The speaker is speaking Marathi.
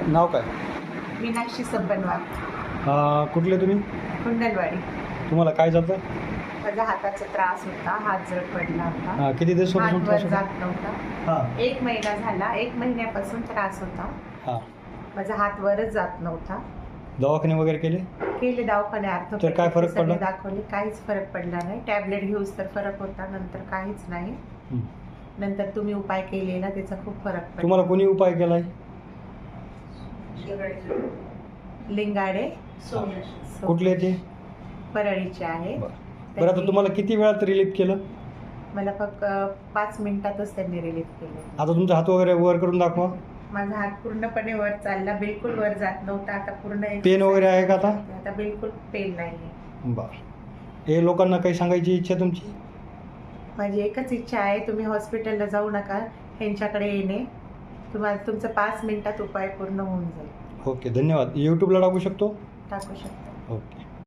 नाव काय? मीनाक्षी सब्बनवार, कुठले तुम्ही? कुंडलवाडी. तुम्हाला काय झालं? माझा हाताचा त्रास होता, हात जड पडला होता, किती दिवस हात वर त्रास होता? जात नव्हता. हां 1 महिना झाला, 1 महिन्यापासून त्रास होता. हां. माझा हात वरच जात नव्हता. दवाखाने वगैरे केले? केले दवाखाने, तर काय फरक सगळे पडला? दाखवले, काहीच फरक पडला नाही. टॅबलेट घेऊस तर फरक होता, नंतर काहीच नाही. नंतर तुम्ही उपाय केलेला, त्याचा खूप फरक पडला. तुम्हाला कोणी उपाय केलाय? लिंगाडे कुठले ते? परळीचे आहे. बरं, आता तुम्हाला किती वेळात रिलीफ केलं? मला फक्त 5 मिनिटातच त्यांनी रिलीफ केले. आता तुमचा हात वगैरे वर करून दाखवा. माझा हात पूर्णपणे वर चालला, बिलकुल वर जात नव्हता. आता पूर्ण पेन वगैरे आहे का आता? आता बिलकुल पेन नाही. बरं. हे लोकांना काही सांगायची इच्छा तुमची? माझी एकच इच्छा आहे, तुम्ही हॉस्पिटलला जाऊ नका, ह्यांच्याकडे येणे. तुम्हाला तुमचा 5 मिनिटात उपाय पूर्ण होऊन जाईल. ओके, धन्यवाद. यूट्यूबला टाकू शकतो? टाकू शकता. ओके.